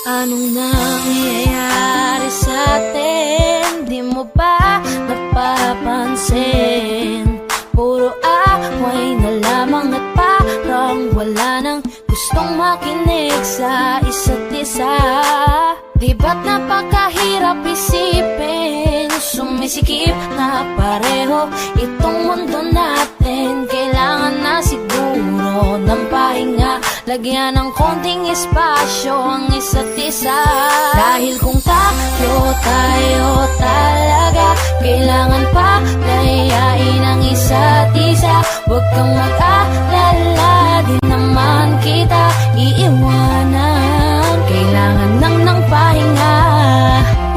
Anong nangyayari sa atin? Di mo ba napapansin? Puro away na lamang at parang wala nang gustong makinig sa isa't isa. Di ba't napakahirap isipin? Sumisikip na pareho itong mundo natin. Kailangan na siguro ng pahinga, lagyan ng konting espasyo ang isa't isa. Dahil kung tayo talaga, kailangan pa layain ang isa't isa. Huwag kang mag-alala, di naman kita iiwanan. Kailangan ng pahinga,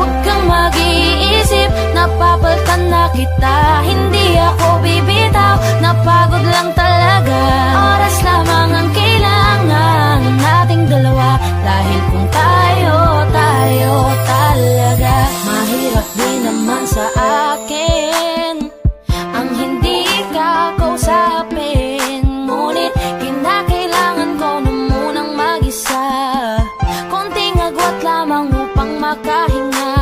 huwag kang mag-iisip, napapalitan na kita. Hindi ako bibitaw, napagod lang talaga. Oras lamang ang kailangan nating dalawa. Dahil kung tayo talaga, mahirap din naman sa akin ang hindi ka kausapin. Ngunit kinakailangan ko na munang mag-isa, konting agwat lamang upang makahinga.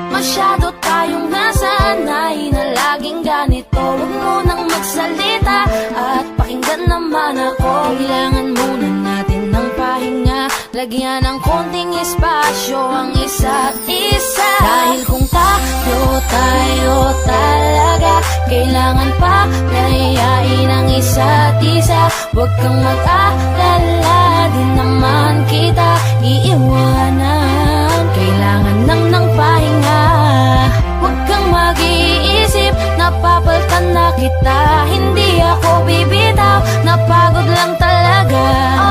Masyado tayong nasanay na laging ganito. Huwag munang magsalita at pakinggan naman ako. Kailangan muna natin ng pahinga, lagyan ng konting espasyo ang isa't isa. Dahil kung tayo talaga, kailangan pa layain ang isa't isa. Huwag kang mag-alala, di naman kita iiwanan. Kailangan ng pahinga, huwag kang mag-iisip, napapalitan na kita. Hindi ako bibitaw, napagod lang talaga.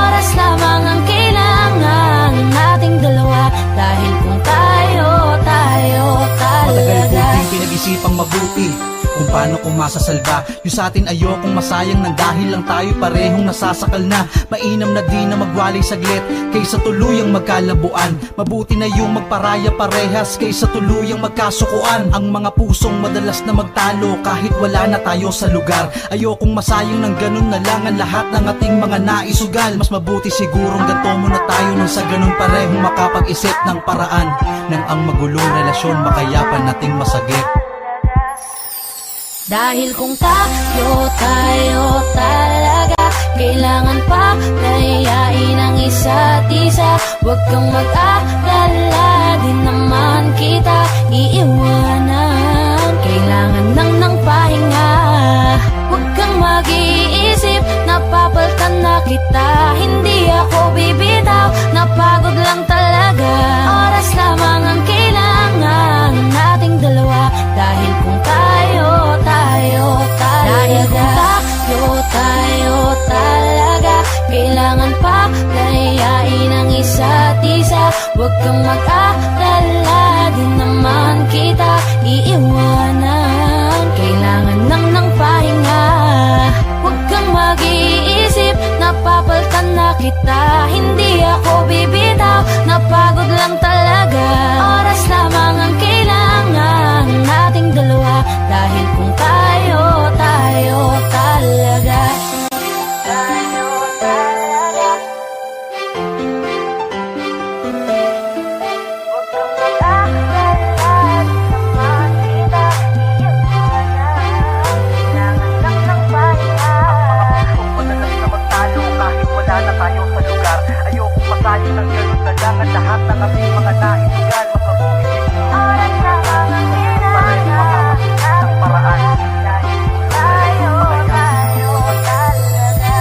Oras lamang ang kailangan nating dalawa. Dahil kung tayo talaga. Matagal ko din pinag-isipang mabuti kung paano ko masasalba yung sa atin. Ayokong masayang nang dahil lang tayo parehong nasasakal na. Mainam na di na magwalay saglit kaysa tuluyang magkalabuan. Mabuti na yung magparaya parehas kaysa tuluyang magkasukuan. Ang mga pusong madalas na magtalo kahit wala na tayo sa lugar. Ayokong masayang ng ganun na lang ang lahat ng ating mga naisugal. Mas mabuti sigurong ganto muna tayo nang sa ganun parehong makapag-isip ng paraan nang ang magulong relasyon makayapan nating masagip. Dahil kung tayo talaga, kailangan pa layain ang isa't isa. Huwag kang mag-alala, di naman kita iiwanan. Kailangan ng pahinga, huwag kang mag-iisip, napapalitan na kita. Hindi ako bibitaw, napagod lang talaga. Oras lamang ang kailangan nating dalawa. Dahil kung tayo talaga, dahil kung tayo talaga, kailangan pa layain ang isa't isa. Huwag kang mag-alala, di naman kita iiwanan. Kailangan ng pahinga, huwag kang mag-iisip, napapalitan na kita. Hindi ako bibitaw, napagod lang talaga. Oras lamang ang kailangan nating dalawa. Dahil kung tayo talaga, tayo talaga. Huwag kang mag-alala, di naman kita iiwanan. Kailangan ng pahinga. Kung madalas na magtalo kahit wala na tayo sa lugar. Ayokong masayang ng ganun na lang ang lahat ng ating mga naisugal. Mas mabuti siguro Oras lamang ang kailangan ng paraan. tayo talaga.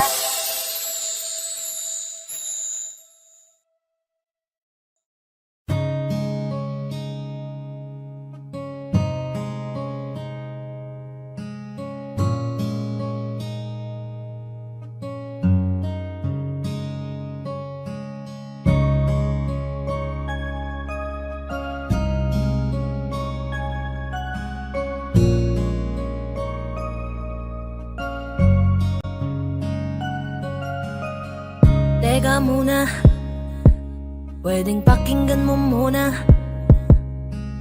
Teka muna, pwedeng pakinggan mo muna.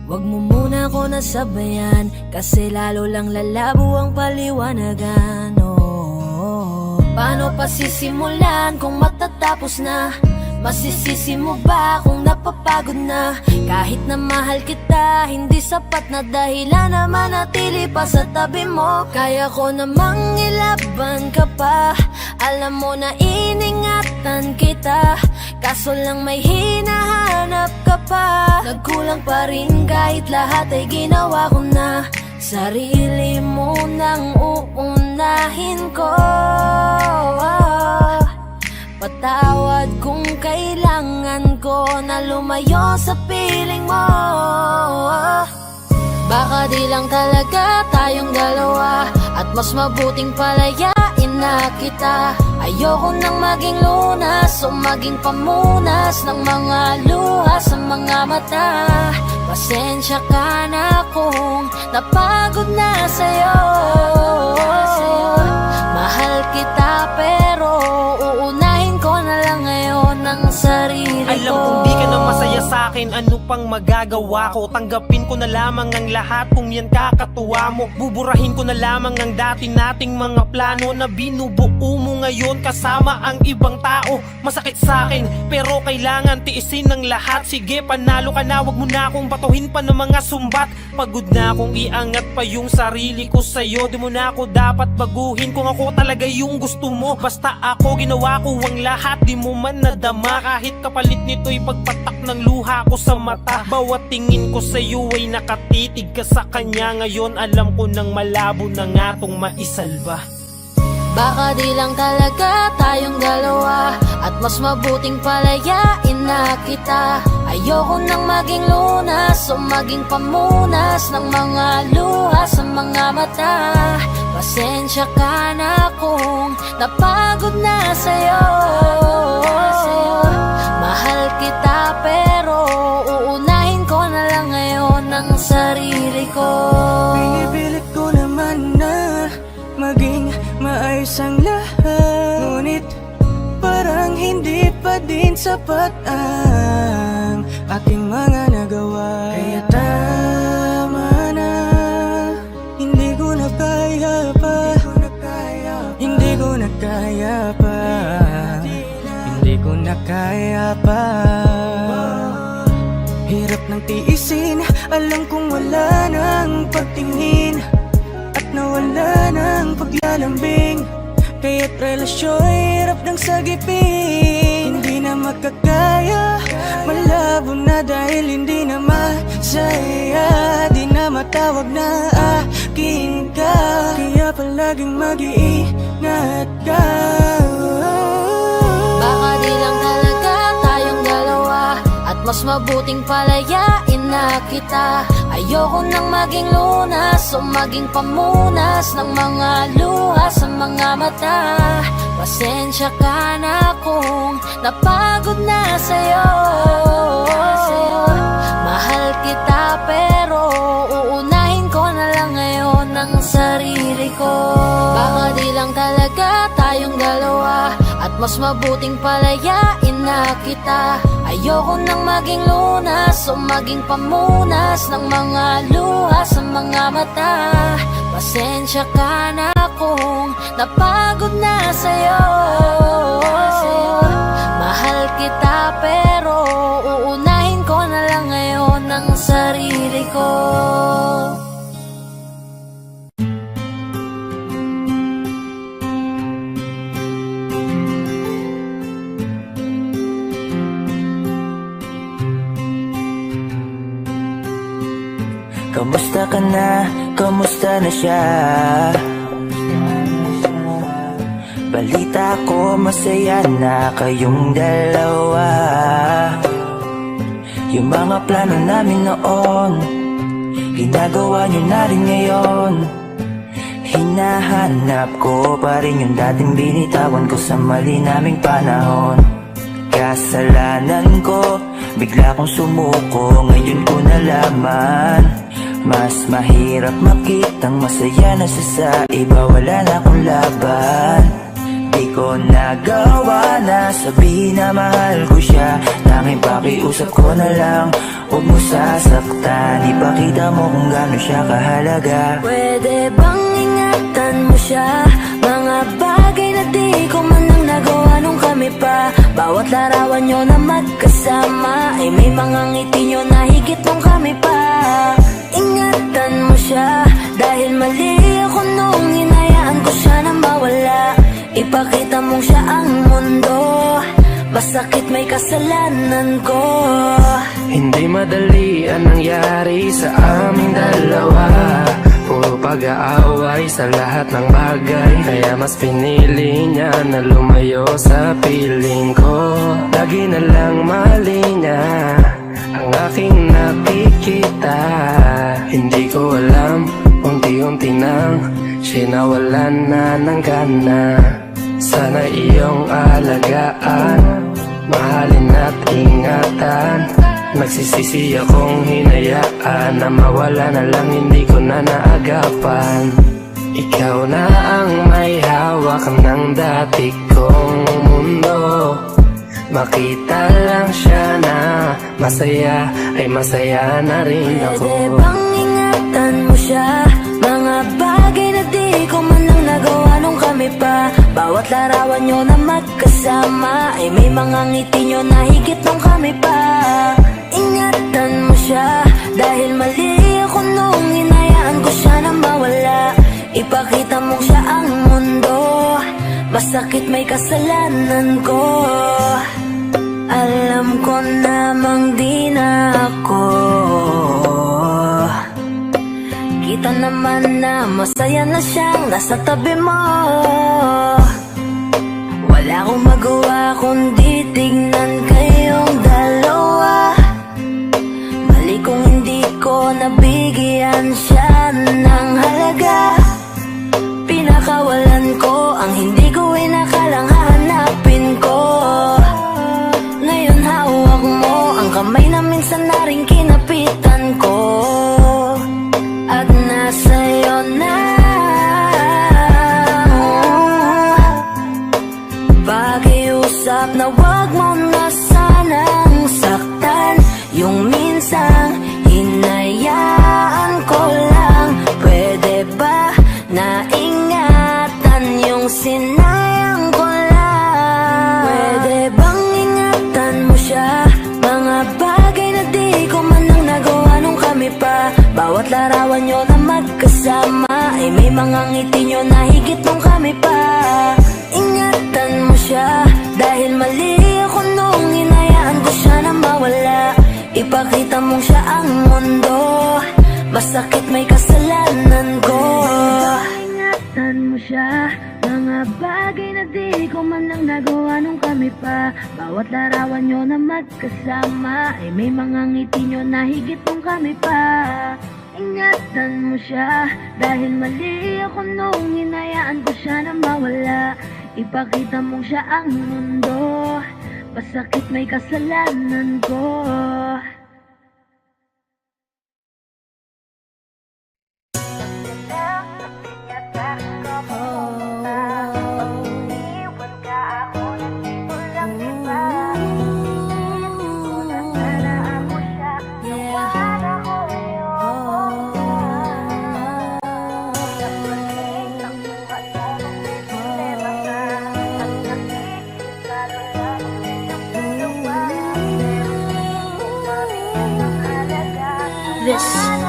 Huwag mo muna ako nasabayan, kasi lalo lang lalabo ang paliwanagan. Paano pa sisimulan kung matatapos na? Masisisi mo ba kung napapagod na? Kahit na mahal kita, hindi sapat na dahilan na manatili pa sa tabi mo. Kaya ko namang ilaban ka pa, alam mo na iningatan kita, kaso lang may hinahanap ka pa. Nagkulang pa rin kahit lahat ay ginawa ko na. Sarili mo nang uunahin ko. Patawad kung kailangan ko na lumayo sa piling mo. Baka di lang talaga tayong dalawa, at mas mabuting palayain na kita. Ayoko nang maging lunas o maging pamunas ng mga luha sa mga mata. Pasensya ka na kung napagod na sa'yo. Mahal kita pero uunahin ko na lang ngayon ang sarili ko. Alam kong di ka na masaya sa'kin, ano pang magagawa ko? Tanggapin ko na lamang ang lahat kung yan kakatuwa mo. Buburahin ko na lamang ang dati nating mga plano na binubuo mo ngayon kasama ang ibang tao. Masakit sa'kin pero kailangan tiisin ng lahat. Sige, panalo ka na, wag mo na akong batuhin pa ng mga sumbat. Pagod na akong iangat pa yung sarili ko sa'yo. Di mo na ako dapat baguhin kung ako talaga yung gusto mo. Basta ako, ginawa ko ang lahat, di mo man nadama. Kahit kapalit nito'y pagpatak ng luha ko sa mata. Bawat tingin ko sa'yo ay nakatitig ka sa kanya. Ngayon alam ko nang malabo na nga tong maisalba. Baka di lang talaga tayong dalawa, at mas mabuting palayain na kita. Ayoko nang maging lunas o maging pamunas ng mga luha sa mga mata. Pasensya ka na kung napagod na sa'yo. Mahal kita pero uunahin ko na lang ngayon ang sarili ko. Pinipilit ko naman na maging maayos ang lahat, ngunit parang hindi pa din sapat ang aking mga nagawa. Kaya tama na, hindi ko na kaya pa, hindi ko na kaya pa, hindi ko na kaya pa. Hirap ng tiisin, alam kong wala nang pagtingin at nawala ng paglalambing. Kaya't relasyon hirap ng sagipin. Hindi na makakaya, malabo na dahil hindi na masaya. Di na matawag na akin ka, kaya palaging mag-iingat ka. Baka di lang talaga tayong dalawa, at mas mabuting palayain na kita. Ayoko nang maging lunas o maging pamunas ng mga luha sa mga mata. Pasensya ka na kung napagod na sa'yo. Mahal kita pero uunahin ko na lang ngayon ang sarili ko. Baka di lang talaga tayong dalawa, at mas mabuting palayain na kita. Ayoko nang maging lunas o maging pamunas ng mga luha sa mga mata. Pasensya ka na kung napagod na sa'yo. Mahal kita pero uunahin ko na lang ngayon ang sarili ko. Kamusta ka na? Kamusta na siya? Balita ko masaya na kayong dalawa. Yung mga plano namin noon, ginagawa nyo na rin ngayon. Hinahanap ko pa rin yung dating binitawan ko sa mali naming panahon. Kasalanan ko, bigla kong sumuko, ngayon ko nalaman. Mas mahirap makitang masaya na siya sa iba, wala na akong laban. Di ko nagawa na sabihin na mahal ko siya. Tanging pakiusap ko na lang, huwag mo sasaktan. Ipakita mo kung gaano siya kahalaga. Pwede bang ingatan mo siya? Mga bagay na di ko man lang nagawa nung kami pa. Bawat larawan nyo na magkasama ay may mga ngiti nyo na higit nung kami pa. Ingatan mo siya dahil mali ako nung hinayaan ko siya na mawala. Ipakita mong siya ang mundo, masakit may kasalanan ko. Hindi madali ang nangyari sa aming dalawa. Puro pag-aaway sa lahat ng bagay, kaya mas pinili niya na lumayo sa piling ko. Lagi na lang mali niya ang aking nakikita. Hindi ko alam, unti-unti nang sinawalan na ng gana. Sana iyong alagaan, mahalin at ingatan. Nagsisisi akong hinayaan na mawala na lang, hindi ko na naagapan. Ikaw na ang may hawak ng dati kong mundo. Makita lang siya na masaya, ay masaya na rin ako. Pwede bang ingatan mo siya? Mga bagay na di ko man lang nagawa nung kami pa. Bawat larawan nyo na magkasama ay may mga ngiti nyo na higit nung kami pa. Ingatan mo siya dahil mali ako nung hinayaan ko siya na mawala. Ipakita mo siya ang mundo, masakit may kasalanan ko. Alam ko namang di na ako. Kita naman na masaya na siyang nasa tabi mo. Wala akong magawa kundi tignan kayong dalawa. Mali kung hindi ko nabigyan siya ng halaga. Pinakawalan ko ang hindi ko inakalang hahanapin ko. Ngayon hawak mo ang kamay na minsan na rin kinapitan ko. At nasa'yo na. Pakiusap na wag mo na sanang saktan. Yung minsang hinayaan ko lang. Pwede ba na ingatan yung sinayang ko lang? Pwede bang ingatan mo siya? Mga bagay na di ko man lang nagawa nung kami pa. Bawat larawan nyo na magkasama ay may mga ngiti nyo na higit nung kami pa. Ingatan mo siya dahil mali ako nung hinayaan ko siya na mawala. Ipakita mong siya ang mundo, masakit may kasalanan ko. Ingatan mo siya, mga bagay na di ko man lang nagawa nung kami pa. Bawat larawan nyo na magkasama ay may mga ngiti nyo na higit nung kami pa. Ingatan mo siya dahil mali ako nung hinayaan ko siya na mawala. Ipakita mong siya ang mundo, masakit may kasalanan ko. This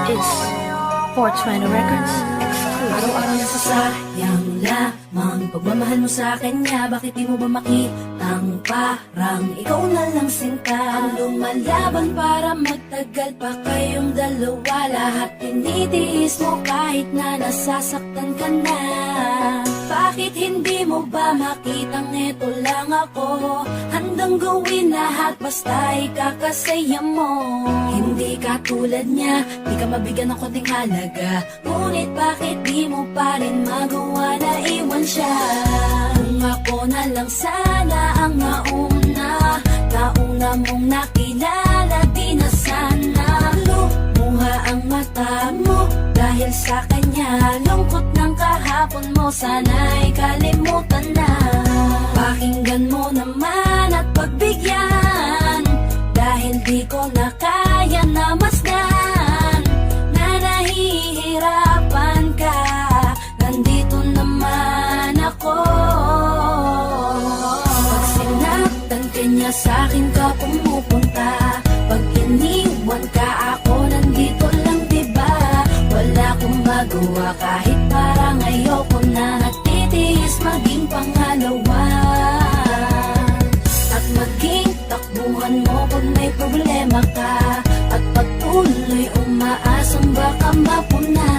is 420 Records exclusive. Araw-araw nasasayang lamang pagmamahal mo sa kanya. Bakit di mo ba makitang parang ikaw na lang sinta? Ang lumalaban para magtagal pa kayong dalawa. Lahat tinitiis mo kahit na nasasaktan ka na. Bakit hindi mo ba makitang eto lang ako? Handang gawin lahat basta ikakasaya mo. Hindi ka tulad niya, di ka mabigyan ng konting halaga. Ngunit bakit di mo pa rin magawa na iwan siya? Kung ako na lang sana ang nauna mong nakilala, di na sana lumuha ang mata mo. Dahil sa kanya, lungkot ng kahapon mo, sana'y kalimutan na. Pakinggan mo naman at pagbigyan, dahil di ko na kaya na masdan na nahihirapan ka. Nandito naman ako. kanya sa'kin ka pumupunta. Pag iniwan ka ako, nandito lang diba? Wala akong magawa kahit parang ayoko na. Nagtitiis maging pangalawa at maging takbuhan mo pag may problema ka. At pagtuloy umaasang baka mapuna.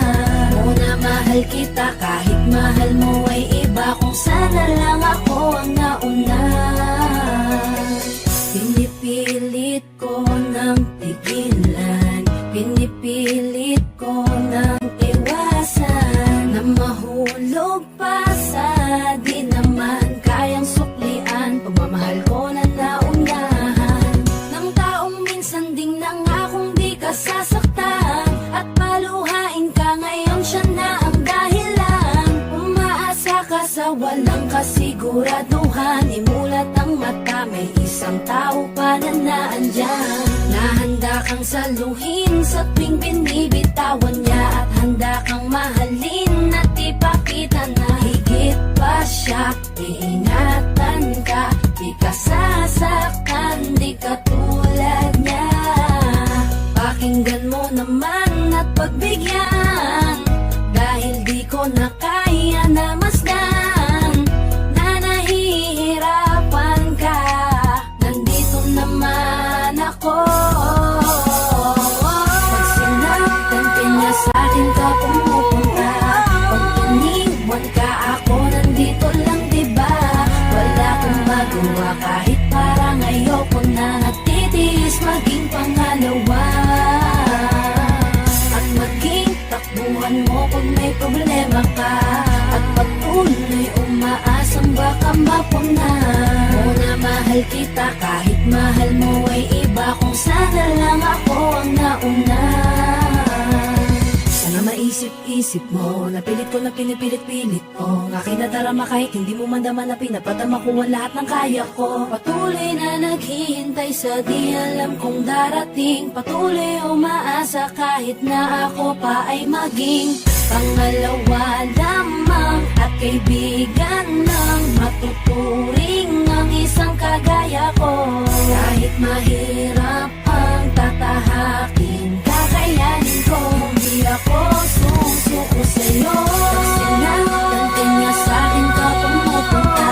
Muna mahal kita kahit mahal mo ay iba. Kung sana lang ako ang nauna. Pinipilit ko ng tigilan, pinipilit ko ng iwasan, na mahulog pa sa di naman kayang suklian. Pagmamahal ko na naunahan ng taong minsan ding nangakong di ka sasaktan. At paluhain ka ngayon, siya na ang dahilan. Umaasa ka sa walang kasiguraduhan. Imulat ang mata, may isang tao pa na naandyan. Nahanda kang saluhin sa tuwing binibitawan niya. At handa kang mahalin at ipakita na higit pa siya. Iingatan ka, di ka sasaktan, di ka tulad niya. Pakinggan mo naman at pagbigyan, dahil di ko na kaya na masdan na nahihirapan ka. Nandito naman ako. Pag sinaktan ka niya sa'kin ka pumupunta. Pag iniwan ka ako, nandito lang diba? Wala akong magawa kahit parang ayoko na. Nagtitiis maging pangalawa at maging takbuhan mo pag may problema ka. At pagtuloy umaasang baka mapuna. Muna mahal kita kahit mahal mo ay iba. Kung sana lang ako ang nauna. Sana maisip-isip mo, napilit ko na pinipilit-pilit ko. Ang aking nadarama kahit hindi mo mandama na pinapadama ko ang lahat ng kaya ko. Patuloy na naghihintay sa di alam kong darating. Patuloy umaasa kahit na ako pa ay maging pangalawa lamang. At kaibigan ng matuturing ang isang kagaya ko. Kahit mahirap ang tatahakin, kakayanin ko. Hindi ako susuko sa'yo. Pag sinaktan ka niya sa'kin ka pumupunta.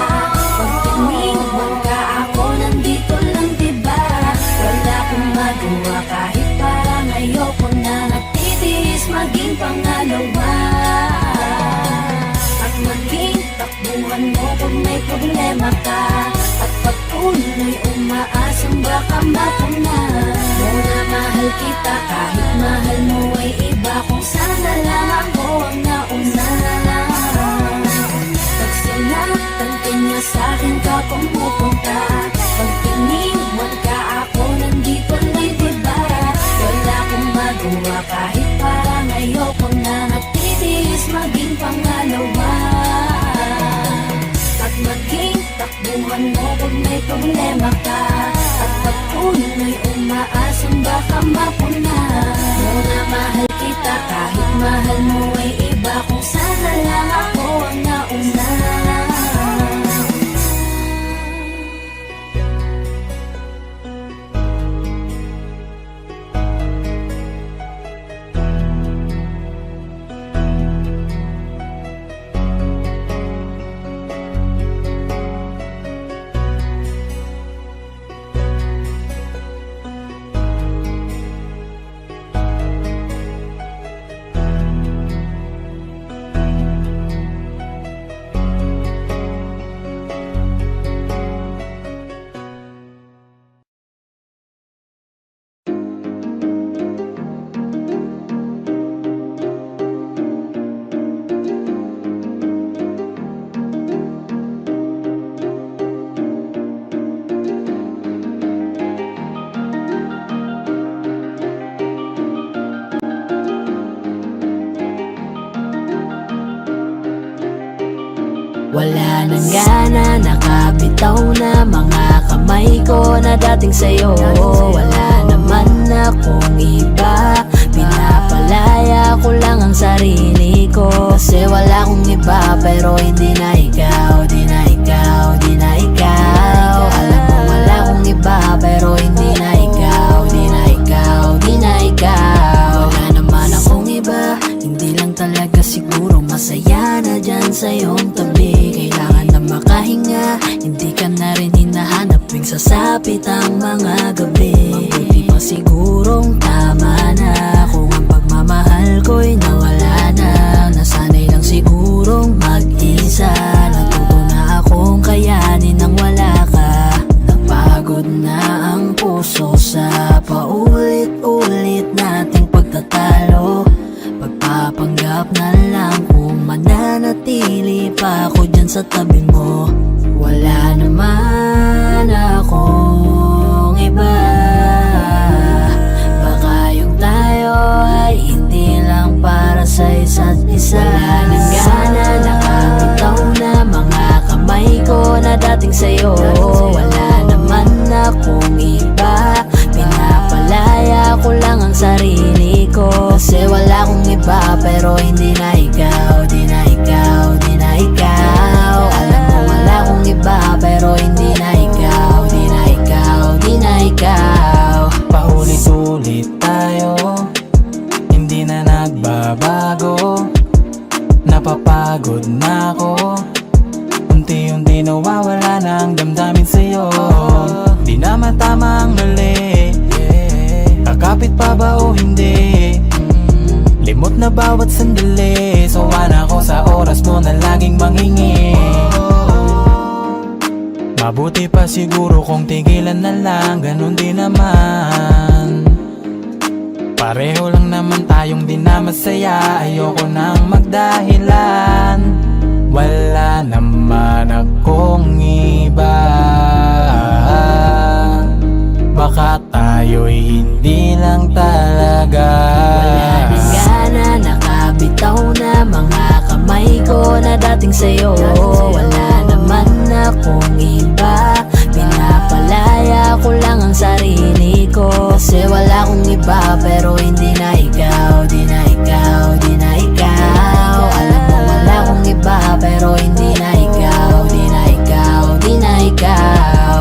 Pag iniwan ka ako, nandito lang diba? Wala akong magawa kahit parang ayoko na. Nagtitiis maging pangalawa at maging takbuhan mo pag may problema ka. At patuloy umaasang baka mapuna. Muna mahal kita kahit mahal mo ay iba. Kung sana lang ako ang nauna. Pag sinaktan ka niya sa'kin ka pumupunta. Pag iniwan ka ako, nandito lang diba? Wala akong magawa kahit parang ayoko na. Nagtitiis maging pangalawa at maging takbuhan mo pag may problema ka. At patuloy umaasang baka mapuna. Muna mahal kita kahit mahal mo ay iba. Kung sana lang ako ang nauna. Wala nang gana, nakabitaw na mga kamay ko na dating sa'yo. Wala naman akong iba, pinapalaya ko lang ang sarili ko. Kasi wala akong iba, pero hindi na ikaw, di na ikaw, di na ikaw. Alam mo wala lumapit ang mga gabi. Mabuti pa sigurong tama na kung ang pagmamahal ko'y nawala na. Nasanay lang sigurong mag-isa, natuto na akong kayanin nang wala ka. Napagod na ang puso sa paulit-ulit nating pagtatalo. Pagpapanggap na lang kung mananatili pa ako dyan sa tabi mo. Wala naman akong iba, baka yung tayo ay hindi lang para sa isa't isa. Wala nang gana, nakabitaw na mga kamay ko na dating sa'yo. Wala naman akong iba, pinapalaya ko lang ang sarili ko. Kasi wala akong iba pero hindi na ikaw, di na ikaw, di na ikaw. Alam mo wala akong iba pero hindi na ikaw, di na ikaw, di na ikaw. Paulit-ulit tayo, hindi na nagbabago. Napapagod na ako, unti-unti nawawala na ang damdamin sa'yo. Di naman tama ang mali, kakapit pa ba o hindi? Limot na bawat sandali, sawa na ako sa oras mo na laging manghingi. Mabuti pa siguro kung tigilan na lang, ganun din naman. Pareho lang naman tayong di na masaya, ayoko nang magdahilan. Wala naman akong iba, baka tayo'y hindi lang talaga. Wala nang gana, nakabitaw na mga kamay ko na dating sa'yo. Wala naman akong iba, pinapalaya ko lang ang sarili ko. Kasi wala akong iba pero hindi na ikaw, di na ikaw, di na ikaw. Alam mo wala akong iba pero hindi na ikaw, di na ikaw, di na ikaw.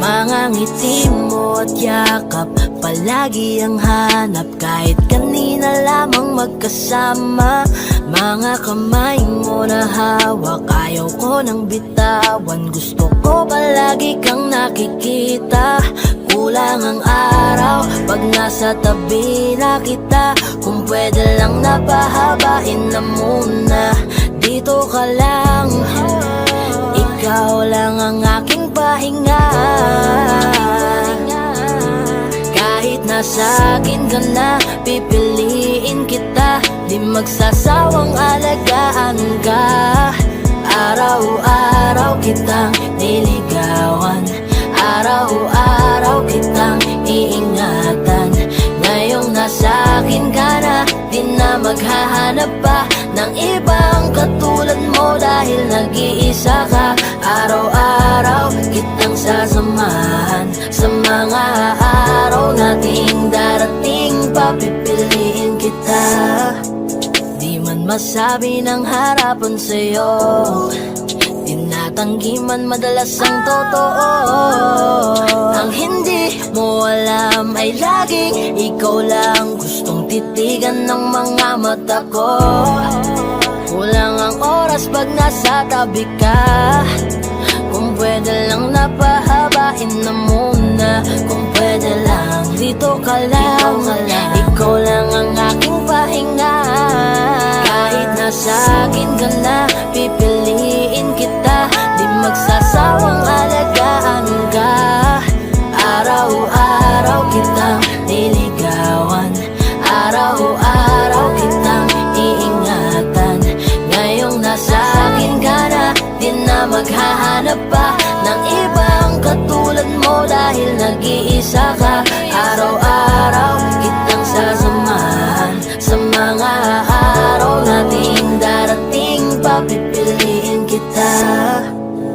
Mga ngiti mo at yakap, palagi ang hanap. Kahit kanina lamang magkasama, mga kamay mo na hawak, ayaw ko nang bitawan. Gusto ko palagi kang nakikita. Kulang ang araw pag nasa tabi na kita. Kung pwede lang napahabain na muna, dito ka lang. Ikaw lang ang aking pahinga. Kahit nasa akin ka na, pipiliin kita. Di magsasawang alagaan ka. Araw-araw kitang niligawan, araw-araw kitang iingatan. Ngayong nasa akin ka na, di na maghahanap pa ng ibang katulad mo. Dahil nag-iisa ka, araw-araw kitang sasamahan. Sa mga araw nating darating, papipiliin kita. Di man masabi ng harapan sa'yo, tinatanggi man madalas ang totoo. Ang hindi mo alam ay laging ikaw lang gustong titigan ng mga mata ko. Kulang ang oras pag nasa tabi ka. Kung pwede lang napahabain na muna. Kung pwede lang dito ka lang. Ikaw lang ang aking pahinga. Kahit nasa akin ka na, pipiliin kita. Di magsasawang alagaan ka. Araw-araw kitang niligawan, araw-araw kitang iingatan. Ngayong nasa akin ka na, di na maghahanap pa ng ibang katulad mo. Dahil nag-iisa ka, araw-araw kitang sasamahan. Sa mga araw nating darating, papipiliin kita.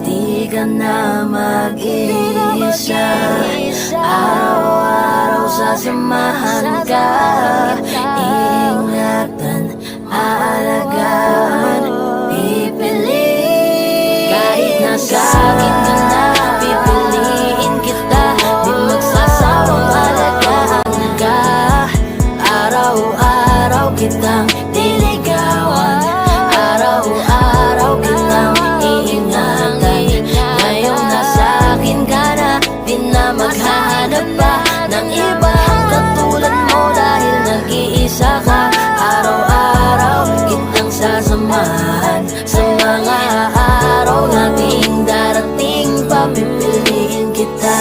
Di ka na mag-isa. sasamahan ka, ingatan, aalagaan, pipiliin. Kahit nasa akin ka na, pipiliin kita. Di magsasawang alagaan ka, araw-araw kitang diligawan, araw-araw kitang iingatan. Ngayong nasa akin ka na, di na maghahanap pa ng iba katulad mo dahil nag-iisa ka. Araw-araw kitang sasamahan sa mga araw nating darating, papipiliin kita.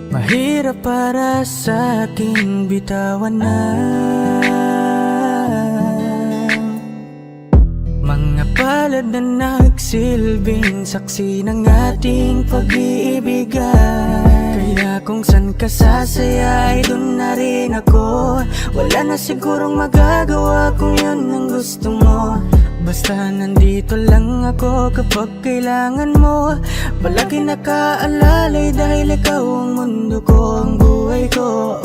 Mahirap para sa aking bitawan na mga palad na nagsilbing saksi ng ating pag-iibigan. Kaya kung san ka sasaya ay dun na rin ako. Wala na sigurong magagawa kung yun ang gusto mo. Basta nandito lang ako kapag kailangan mo. Palagi nakaalalay dahil ikaw ang mundo ko, ang buhay ko.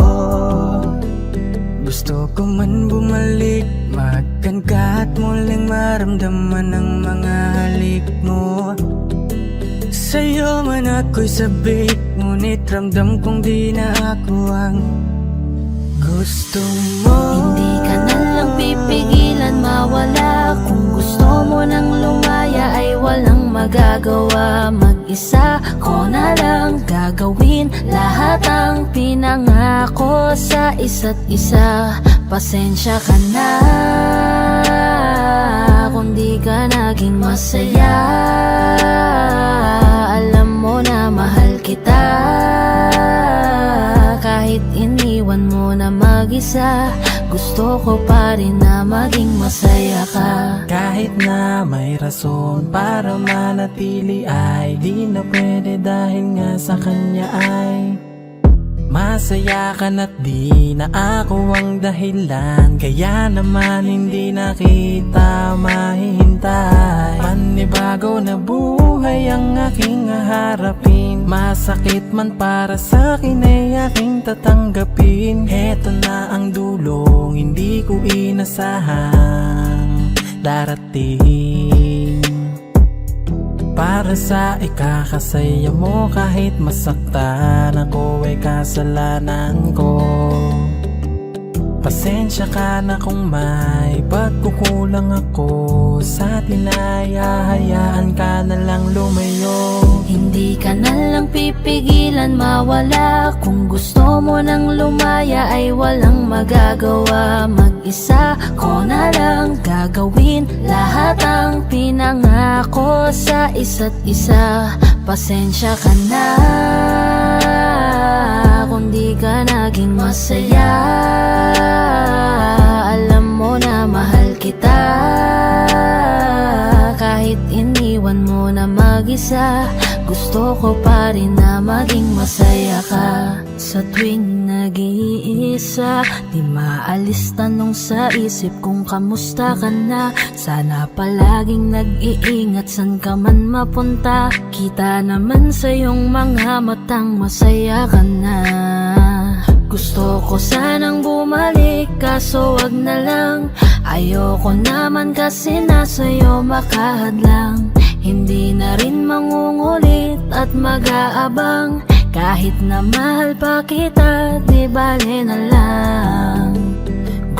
Gusto ko man bumalik, magkan ka at muling maramdaman ang mga halik mo. Sa'yo man ako'y sabik, ngunit ramdam kong di na ako ang gusto mo. Hindi ka na lang pipigilan mawala. Kung gusto mo nang lumaya ay walang magagawa. Mag-isa ko na lang gagawin lahat ang pinangako sa isa't isa. Pasensya ka na kung di ka naging masaya. Alam mo na mahal kita, kahit iniwan mo na mag-isa. Gusto ko pa rin na maging masaya ka. Kahit na may rason para manatili ay di na pwede dahil nga sa kanya ay masaya ka na't di na ako ang dahilan. Kaya naman hindi na kita mahihintay. Panibago na buhay ang aking haharapin. Masakit man para sa akin ay aking tatanggapin. Heto na ang dulong hindi ko inasahang darating. Para sa ikakasaya mo kahit masaktan ako ay kasalanan ko. Pasensya ka na kung may pagkukulang ako sa atin ay hahayaan ka na lang lumayo. Hindi ka na lang pipigilan mawala. Kung gusto mo nang lumaya ay walang magagawa. Mag-isa ko na lang gagawin lahat ang pinangako sa isa't isa. Pasensya ka na kung di ka naging masaya. Alam mo na mahal kita, kahit iniwan mo na mag-isa. Gusto ko pa rin na maging masaya ka. Sa tuwing nag-iisa, di maalis tanong sa isip kung kamusta ka na. Sana palaging nag-iingat san ka man mapunta. Kita naman sa iyong mga matang masaya ka na. Gusto ko sanang bumalik kaso wag na lang. Ayoko naman kasi nasa'yo makahadlang. Hindi na rin mangungulit at mag-aabang. Kahit na mahal pa kita, di bale na lang.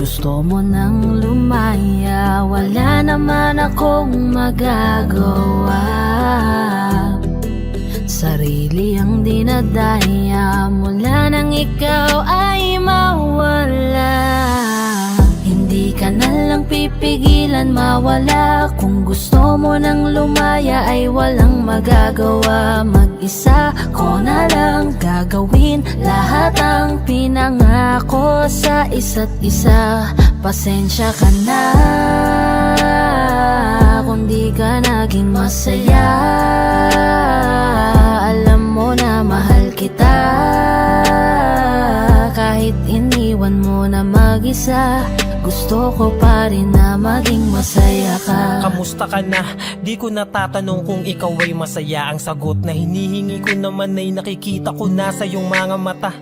gusto mo nang lumaya, wala naman akong magagawa. Sarili ang dinadaya mula nang ikaw ay mawala. Hindi ka na lang pipigilan mawala. Kung gusto mo nang lumaya ay walang magagawa. Mag-isa ko na lang gagawin lahat ang pinangako sa isa't isa. Pasensya ka na kung di ka naging masaya. Alam mo na mahal kita, kahit iniwan mo na mag-isa. Gusto ko pa rin na maging masaya ka. Kamusta ka na? Di ko natatanong kung ikaw ay masaya. Ang sagot na hinihingi ko naman ay nakikita ko na sa iyong mga mata.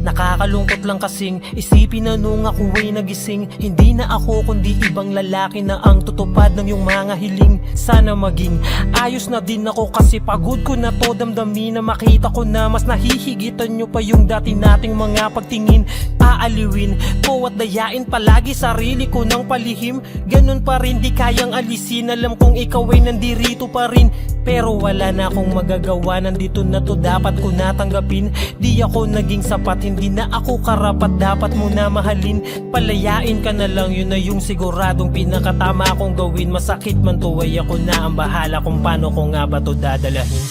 Nakakalungkot lang kasing isipin na nung ako ay nagising, hindi na ako kundi ibang lalaki na ang tutupad ng iyong mga hiling. Sana maging ayos na din ako kasi pagod ko na to damdamin na makita ko na mas nahihigitan nyo pa yung dati nating mga pagtingin. Aaliwin ko at dayain palagi sarili ko ng palihim. Ganun pa rin di kayang alisin, alam kong ikaw ay nandirito pa rin. Pero wala na akong magagawa, nandito na to dapat ko natanggapin. Di ako naging sapat, hindi na ako karapat, dapat mo na mahalin. Palayain ka na lang, yun na yung siguradong pinakatama kong gawin. Masakit man to ay ako na ang bahala kung paano ko nga ba to dadalahin.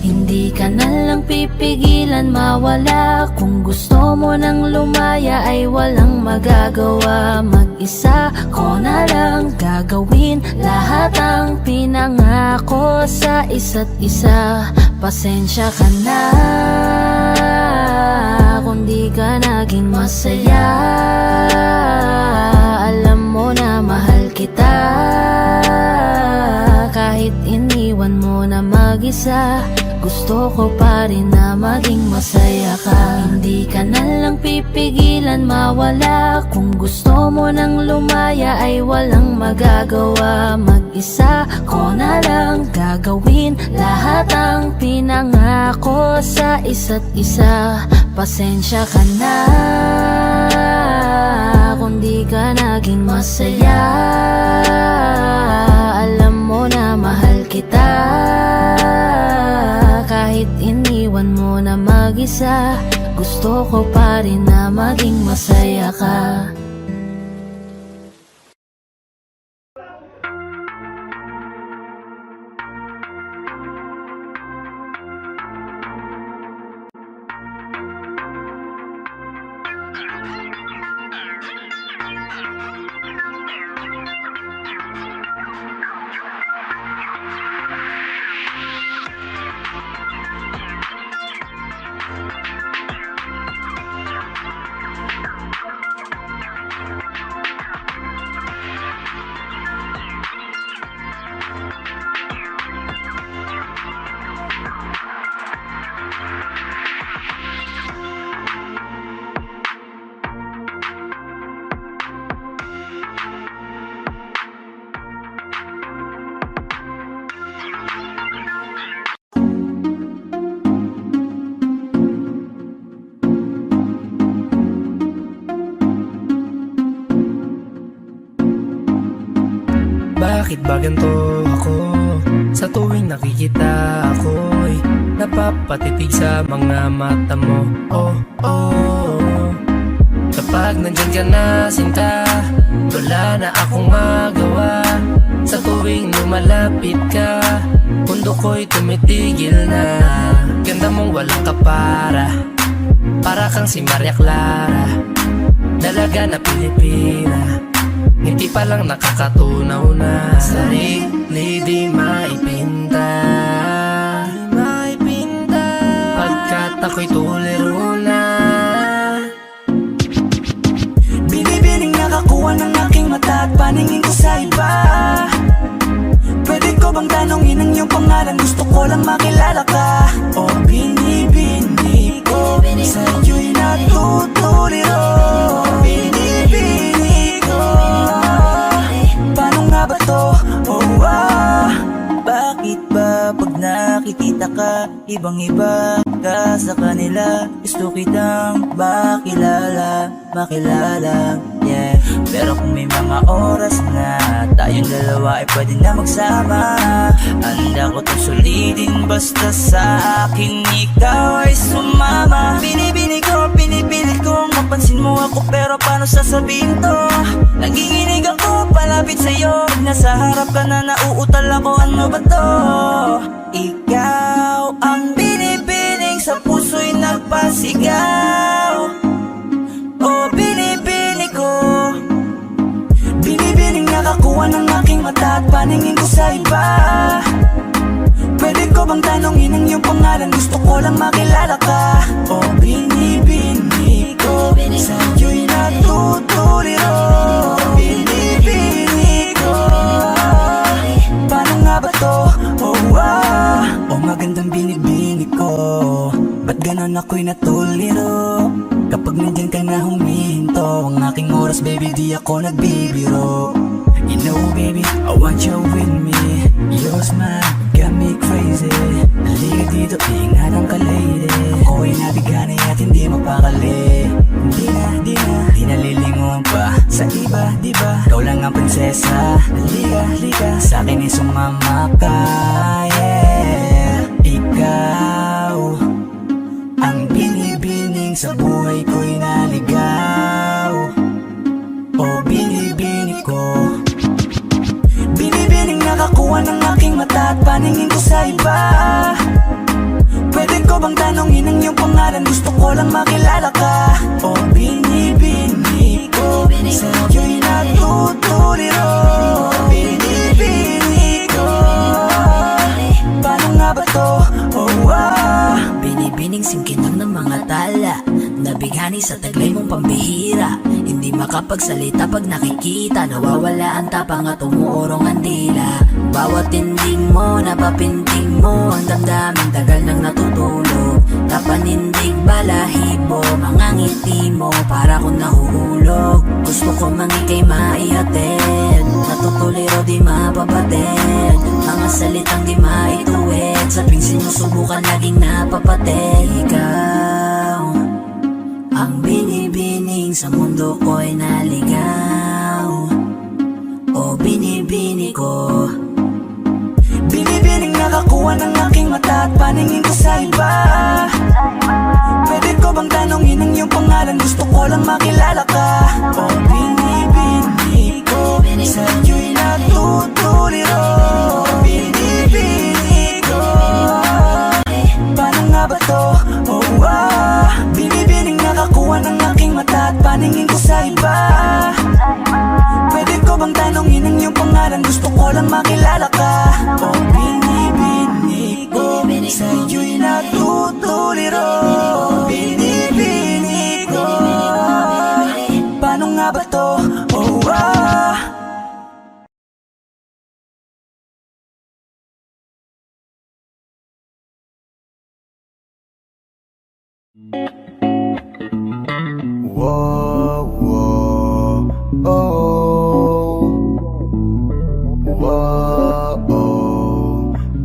Hindi ka na lang pipigilan mawala. Kung gusto mo nang lumaya ay walang magagawa. Mag-isa ko na lang gagawin lahat ang pinangako sa isa't isa. Pasensya ka na kung di ka naging masaya. Alam mo na mahal kita, kahit iniwan mo na mag-isa. Gusto ko pa rin na maging masaya ka. Hindi ka na lang pipigilan mawala. Kung gusto mo nang lumaya ay walang magagawa. Mag-isa ko na lang gagawin lahat ang pinangako sa isa't isa. Pasensya ka na kung di ka naging masaya. Alam mo na mahal kita, kahit iniwan mo na mag-isa. Gusto ko pa rin na maging masaya ka. Bakit ba ganito ako? Sa tuwing nakikita ako'y napapatitig sa mga mata mo. Oh, oh. Kapag nandyan ka na sinta, wala na akong magawa. Sa tuwing lumalapit ka, mundo ko'y tumitigil na. Ganda mong walang kapara, para kang si Maria Clara, dalaga na Pilipina. Ngiti pa lang nakakatunaw na. Sarili di maipinta, pagkat ako'y tuliro na. Binibining nakakuha ng aking mata at paningin ko sa iba. Pwede ko bang tanongin ang iyong pangalan? Gusto ko lang makilala ka. O binibini ko, sa iyo'y natutuliro. Binibini ko, paano nga ba to? Oh, bakit ba pag nakikita ka, ibang-iba ka sa kanila? Gusto kitang makilala, makilala, yeah. Pero kung may mga oras na tayong dalawa ay pwede na magsama, handa ko itong sulitin basta sa akin ikaw ay sumama. Pinipilit ko mapansin mo ako, pero paano sasabihin to? Nanginginig ako palapit sa'yo, pag nasa harap ka na nauutal ako, ano ba to? Ikaw ang binibining sa puso'y nagpasigaw. Oh, binibini ko, binibining nakakuha ng aking mata at paningin ko sa iba. Pwede ko bang tanongin ang iyong pangalan? Gusto ko lang makilala ka. Oh, binibini ko, sa'yo'y natutuliro. Binibini ko, paano nga ba to? Oh, oh, magandang binibini ko. Ba't ganon ako'y natuliro? Kapag nandyan ka na humihinto, ang aking oras baby di ako nagbibiro. You know baby, I want you with me. Your smile got me crazy. Halika dito, ingatan ka lady. Ako'y nabigani at hindi mapakali. Di na lilingon pa sa iba, diba? Ikaw lang ang prinsesa. Halika, sa'kin ay sumama ka, yeah. Ikaw ang binibining sa buhay ko'y naligaw. Oh, binibini ko, binibining nakakuha ng aking mata at paningin ko sa iba. Pwede ko bang tanongin ang iyong pangalan? Gusto ko lang makilala ka. Oh, binibini ko, sa'yo'y natutuliro. Binibini ko, paano nga ba to? Oh, binibining singkinang ng mga tala, nabighani sa taglay mong pambihira. Hindi makapagsalita pag nakikita, nawawala ang tapang at umuurong ang dila. Bawat tinding mo, napapinting mo, ang damdamin tagal nang natutulog. Tapanindig balahibo, mga ngiti mo, para kong nahuhulog. Gusto ko mangikay maihatid, natutuliro di mapabatid. Mga salitang di maituwid, sa tuwing sinusubukan laging napapatid. Ikaw ang binibining sa mundo ko'y naligaw. O binibini ko, binibining nakakuha ng aking mata at paningin ko sa iba. Pwede ko bang tanongin ang iyong pangalan? Gusto ko lang makilala ka. O binibini ko, sa'yo'y natutuliro. Binibini ko, paano nga ba to? Oh, binibining nakakuha ng aking mata at paningin ko sa iba. Pwede ko bang tanongin ang iyong pangalan? Gusto ko lang makilala ka. Oh, binibini ko, sa'yo'y natutuliro. Binibini ko, paano nga ba to? Oh, Whoa, whoa, oh. Whoa,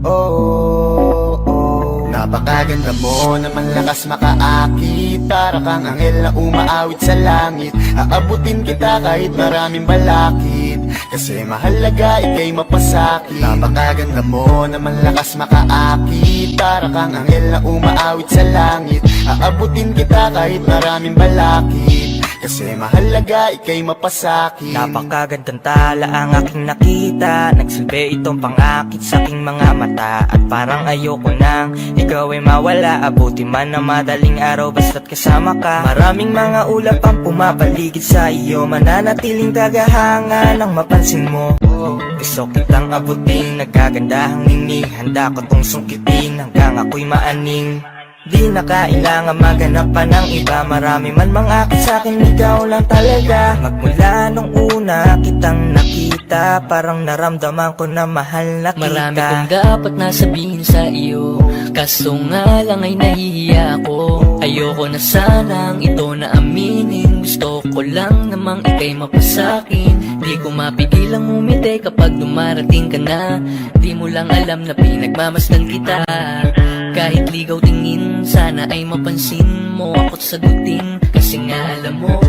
oh, oh. Napakaganda mo naman, lakas makaakit. Para kang anghel na umaawit sa langit. Aabutin kita kahit maraming balakid, kasi mahalaga ika'y mapasakit. Napakaganda mo naman, lakas makaakit. Para kang anghel na umaawit sa langit. Aabutin kita kahit maraming balakid, kasi mahalaga ika'y mapasakit. Napakagandang tala ang aking nakita, nagsilbi itong pangakit sa aking mga mata. At parang ayoko nang ikaw ay mawala, abuti man na madaling araw basta't kasama ka. Maraming mga ulap ang pumapaligid sa iyo, mananatiling tagahanga nang mapansin mo. Gusto kitang abutin, nagkagandahang ningning, handa ko tong sungkitin hanggang ako'y maaning. Di na kailangan maghanap pa ng iba, marami man mangakit sa'kin, ikaw lang talaga. Magmula nung una kitang nakita, parang naramdaman ko na mahal na kita. Marami kong dapat nasabihin sa iyo, kaso nga lang ay nahihiya ako. Ayoko na sanang ito na aminin, gusto ko lang namang ika'y mapasakin. Di ko mapigilang umiti kapag dumarating ka na, di mo lang alam na pinagmamasdan kita. Kahit ligaw tingin, sana ay mapansin mo ako't sagutin, kasi nga alam mo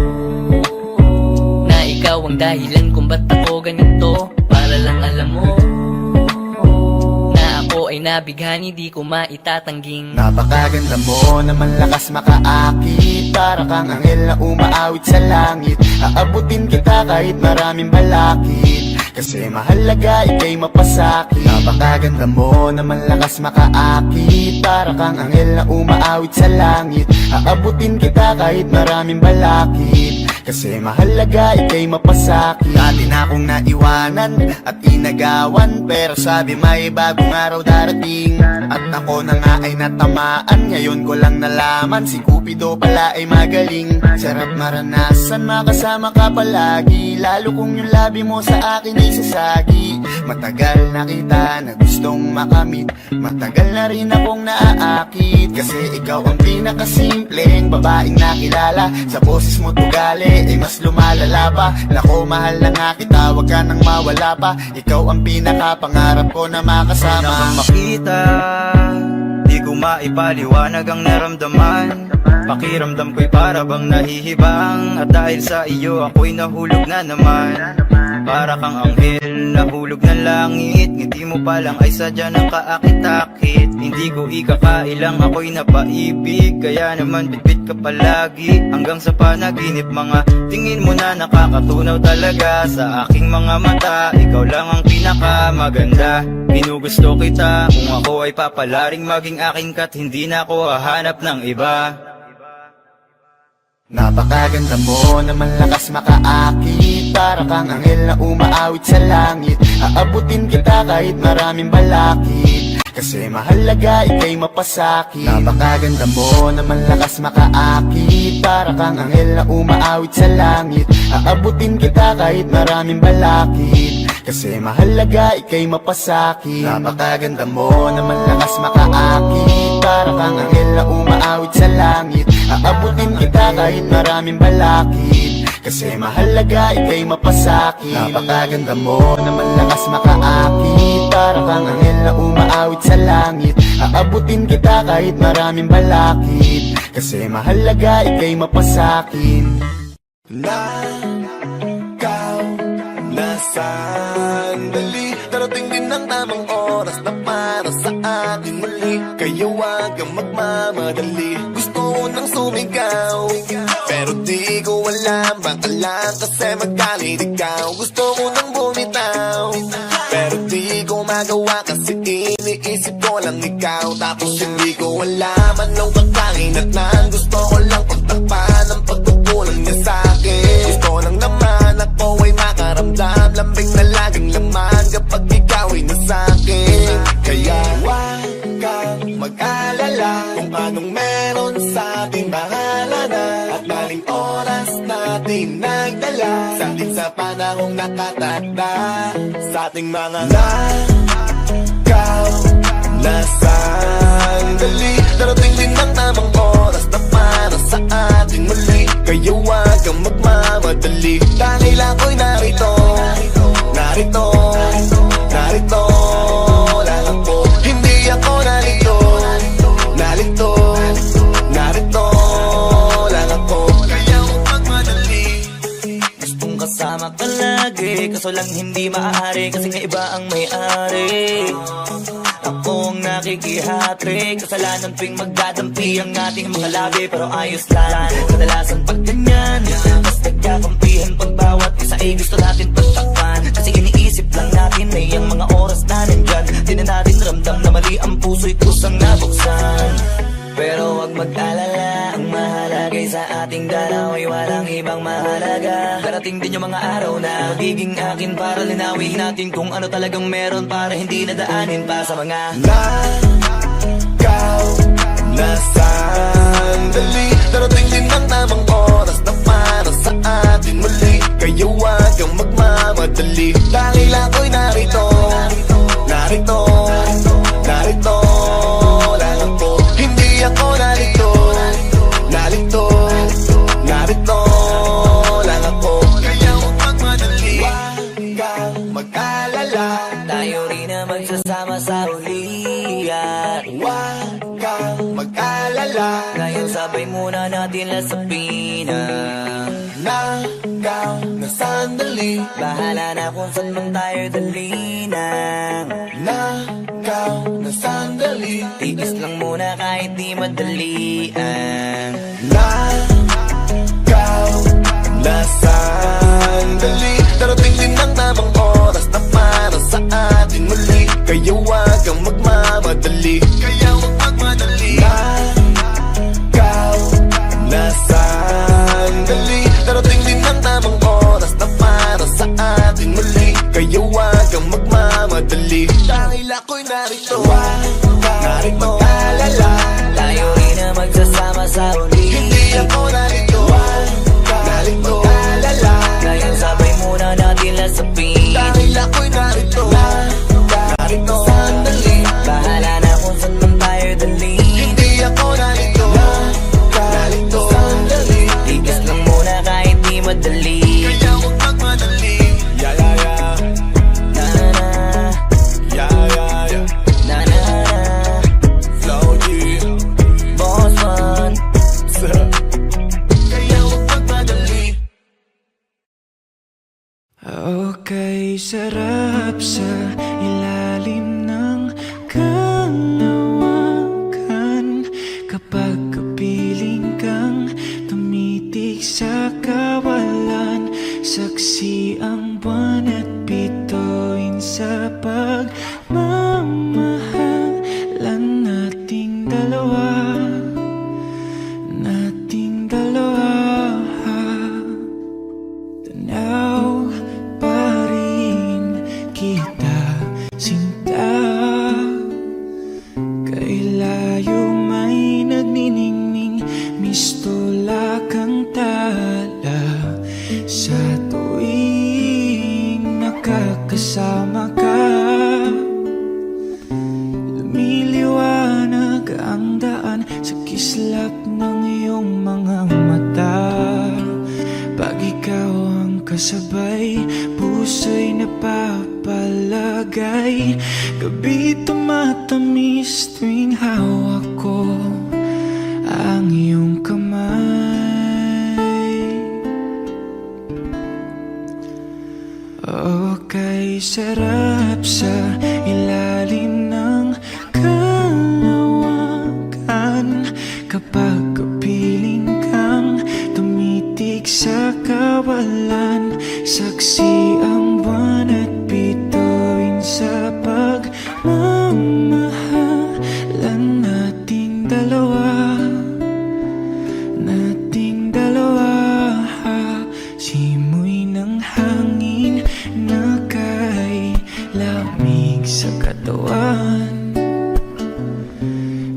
na ikaw ang dahilan kung ba't ako ganito. Para lang alam mo na ako ay nabighani, di ko maitatangging. Napakaganda mo naman, lakas makaakit. Para kang anghel na umaawit sa langit. Aabutin kita kahit maraming balakid, kasi mahalaga ika'y mapasakit. Napakaganda mo naman, lakas makaakit. Para kang anghel na umaawit sa langit. Aabutin kita kahit maraming balakid, kasi mahalaga ika'y mapasakit. Dati na akong naiwanan at inagawan, pero sabi may bagong araw darating. At ako na nga ay natamaan, ngayon ko lang nalaman si Cupido pala ay magaling. Sarap maranasan, makasama ka palagi, lalo kung yung labi mo sa akin ay sasagi. Matagal na kita na gustong makamit, matagal na rin akong naaakit, kasi ikaw ang pinakasimpleng babaeng nakilala. Sa boses mo tugali ay mas lumalala pa. Nako, mahal na nga kita, wag ka nang mawala pa. Ikaw ang pinakapangarap ko na makasama. Nang makita, di ko maipaliwanag ang naramdaman. Pakiramdam ko'y para bang nahihibang, at dahil sa iyo ako'y nahulog na naman. Para kang anghel, nahulog ng langit. Ngiti mo pa lang ay sadya ng kaakit-akit. Hindi ko ikakailang ako'y napaibig, kaya naman bitbit ka palagi hanggang sa panaginip. Mga tingin mo na nakakatunaw talaga sa aking mga mata. Ikaw lang ang pinakamaganda, ginugusto kita. Kung ako ay papalaring maging akin ka't hindi na ako hahanap ng iba. Napakaganda mo naman, lakas makaakit. Para kang anghel na umaawit sa langit. Aabutin kita kahit maraming balakid, kasi mahalaga ika'y mapasakit. Napakaganda mo naman, lakas makaakit. Para kang anghel na umaawit sa langit. Aabutin kita kahit maraming balakid, kasi mahalaga ika'y mapasakit. Napakaganda mo naman, lakas makaakit. Para kang anghel na umaawit sa langit. Aabutin kita kahit maraming balakid, kasi mahalaga ika'y mapasakit. Napakaganda mo naman, lakas makaakit. Para kang anghel na umaawit sa langit. Aabutin kita kahit maraming balakid, kasi mahalaga ika'y mapasakit. Ikaw na sandali, darating din ang tamang oras na para sa atin muli. Kaya wag kang magmamadali, gusto ko nang sumigaw, pero di ko alam baka lang kasi magalit ikaw. Gusto ko nang bumitaw, pero di ko magawa kasi iniisip ko lang ikaw. Tapos hindi ko alam anong kakainatnan, gusto ko lang pagtakpan ang pagkukulang niya sa'kin. Gusto lang naman ako ay makaramdam lambing na laging laman kapag ikaw ay nasa'kin. Kaya wag kang mag-alala kung anong meron sa'tin, bahala na. At maling oras natin nagdala sa'tin sa panahong nakatakda sa ating mga nakaw na sandali. Darating din ang tamang oras na para sa ating muli. Kaya wag kang magmamadali, dahil ako'y narito, narito, narito lang ako. Hindi ako nalito, nalito, narito lang ako. Kaya huwag magmadali, gustong kasama ka lagi, kaso lang hindi maaari kasi nga iba ang may-ari. Ako ang nakikihati, kasalanan tuwing magdadampi ang ating mga labi, pero ayos lang. Kadalasan pag ganyan, mas nagkakampihan pag bawat isa ay gusto natin pagtakpan. Kasi iniisip lang natin na yung mga oras na nandyan. Di na natin ramdam na mali ang puso'y kusang nabuksan. Pero wag mag-alala, ang mahalagay sa ating dalaw ay walang ibang mahalaga. Darating din yung mga araw na magiging akin para linawin natin kung ano talagang meron, para hindi nadaanin pa sa mga nakaw na sandali. Darating din ang tamang oras na para sa atin muli. Kaya wag kang magmamadali, dahil ako'y narito, narito, narito lang ako. Hindi ako nalito, nalito, narito lang ako. Kaya huwag magmadali, wag kang mag-alala, tayo rin na magsasama sa huli. At wag kang mag-alala, ngayon sabay muna natin lasapin ang nakaw na sandali. sandali. Bahala na kung saan man tayo dali nang Nagaw na sandali. tiis lang muna kahit di madalian. Nagaw na sandali. Darating din ang tamang oras na para sa atin muli. Kaya wag kang magmamadali. Kaya wag magmadali. Nagaw na sandali. Darating din ang tamang oras na para sa atin muli. Kaya wag kang magmamadali. Dahil ako'y narito, naring mag-alala. Tayo rin na magsasama sa uli. Hindi ako narito, naring mag-alala. Ngayon sabay muna natin lasapin. Dahil ako'y narito, narito sandali. Bahala na kung saan man tayo dali. Hindi ako narito, narito sandali. Tiis lang muna kahit di madali. Kaya huwag magmadali. Yeah, yeah, yeah. Na na na, Yeah, yeah, yeah. na na na. Flow G. Boss man, Kaya huwag magmadali. Okay, sarap sa ilalim ng kalawakan kapag kapiling kang tumitig sa kawalan. Saksi ang buwan at bituin sa pagmamahalan nating dalawa. Nating dalawa. Tanaw pa rin kita, sinta. Kay layo may nagniningning, mistula kang tala. Sa tuwing nakakasama ka, lumiliwanag ang daan sa kislap ng iyong mga mata. Pag ikaw ang kasabay, puso'y napapalagay. Gabi tumatamis tuwing hawak ko ang iyong kamay. Okay, sarap sa ilalim ng kalawakan kapag kapiling kang tumitig sa kawalan. Saksi ang buwan at bituin sa pagmamahalan nating dalawa. Nating dalawa. Simoy ng hangin na kay lamig sa katawan.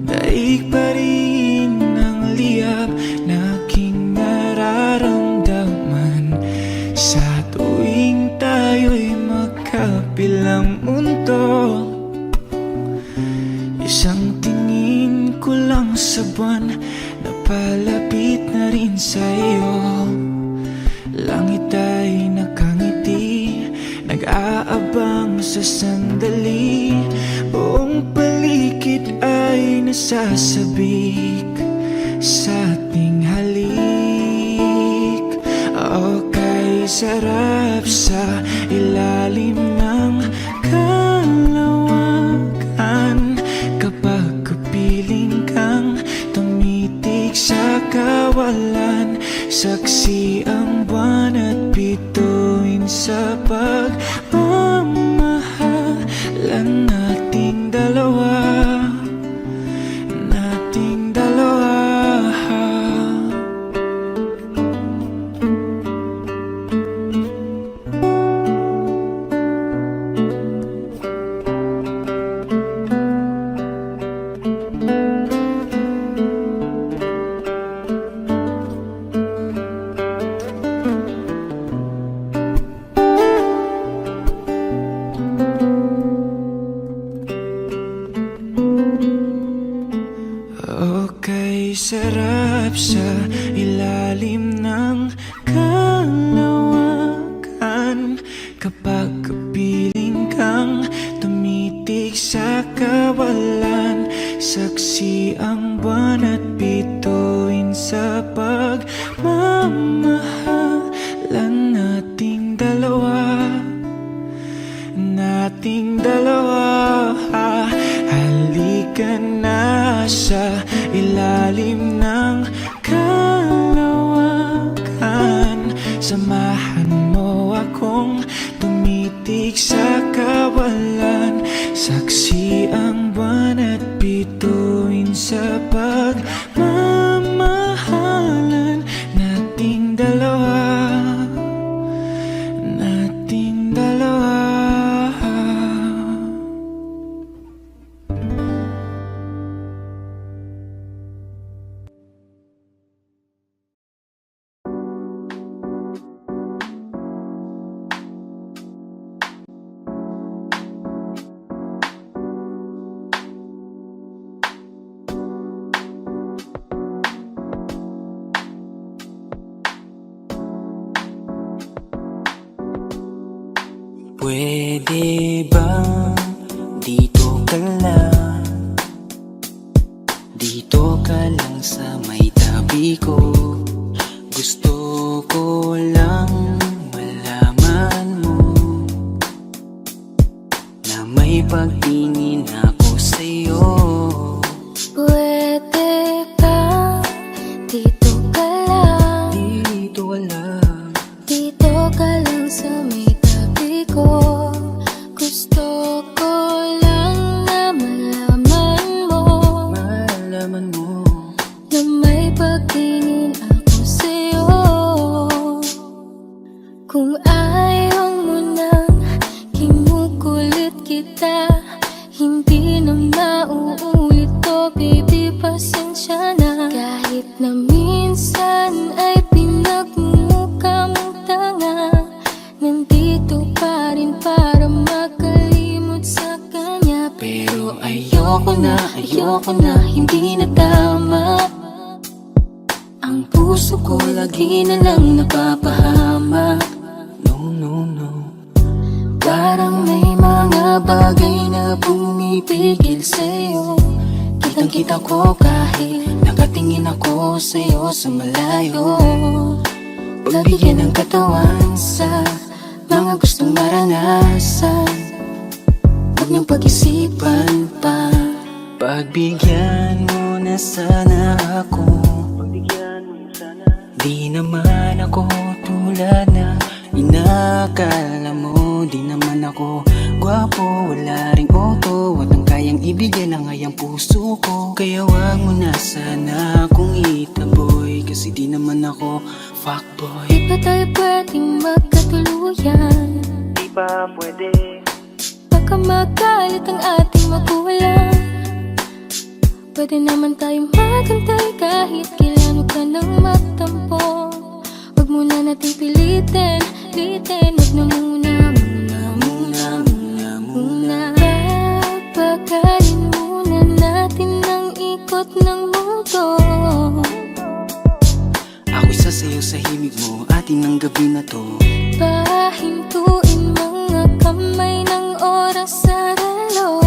Daig pa rin ang liyab na aking nararamdaman sa tuwing tayo'y magkabilang mundo. Isang tingin ko lang sa buwan, napalapit na rin sa iyo. Langit ay nakangiti, nag-aabang sa sandali. Buong paligid ay nasasabik sa ating halik. Okay, sarap sa ilalim ng kalawakan kapag kapiling kang tumitig sa kawalan. Saksi ang buwan at bituin sa pagmamahalan nating dalawa. Nating dalawa. Okay, sarap sa ilalim ng kalawakan kapag kapiling kang tumitig sa kawalan. Saksi ang buwan at bituin sa pagmamahalan nating dalawa. nating dalawa. Halika na sa ilalim ng kalawakan. Samahan mo akong tumitig sa kawalan. Saksi ang buwan at bituin sa pagmamahalan nating dalawa. Nating dalawa. Pwede bang dito ka lang? Dito ka lang sa may tabi ko. Gusto ko lang malaman mo na may pagtingin ako sa'yo. Pwede ba dito ka lang? Dito ka lang. Dito ka lang sa may tabi ko. Gusto ko lang na malaman mo na may pagtingin ako sa'yo. Kung ayaw mo nang kinukulit kita, hindi na mauulit to, baby, pasensya na. Kahit na minsan ay pinagmumukha mong tanga, nandito pa rin para makalimot sa kanya. Pero ayoko na, hindi na tama. Ang puso ko lagi na lang napapahama. No. Parang may mga bagay na pumipigil sa'yo. Kitang-kita ko kahit nakatingin ako sa'yo sa malayo. Pagbigyan ng katawan sa mga gustong maranasan, huwag niyong pag-isipan pa. Pagbigyan mo na sana ako. Di naman ako tulad na inakala mo. Di naman ako gwapo, wala ring auto, at ang kayang ibigay lang ay ang puso ko. Kaya wag mo na sana akong itaboy, kasi di naman ako fuckboy. Di ba tayo pwedeng magkatuluyan? Di ba pwede? Baka magalit ang ating magulang. Pwede naman tayong magantay kahit kailan ka nang magtampo. Huwag muna natin pilitin, huwag na muna. Papagalin muna natin ang ikot ng mundo. Ako'y sasayaw sa himig mo, atin ang gabi na to. Pahintuin mga kamay ng oras sa relo.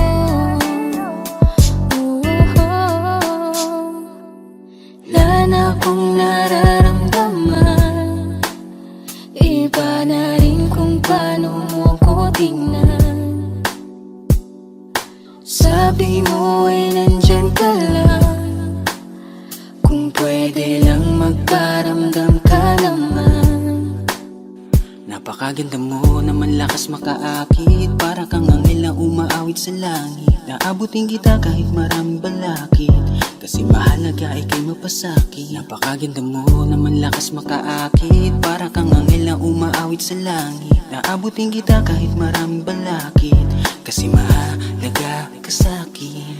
Wala na akong nararamdaman. Iba na rin kung paano mo ko tingnan. Sabi mo ay nandyan ka lang. Kung pwede lang magparamdam ka naman. Napakaganda mo naman, lakas makaakit. Para kang anghel na umaawit sa langit. Naabutin kita kahit maraming balakid, kasi mahalaga ay kay mapasakit. Napakaganda mo naman, lakas makaakit. Para kang anghel na umaawit sa langit. Naabutin kita kahit maraming balakid, kasi mahalaga ka sa'kin.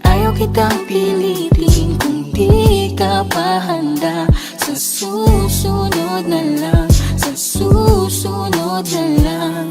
Ayaw kitang pilitin kung di ka pa handa. Sa susunod na lang, sa susunod na lang.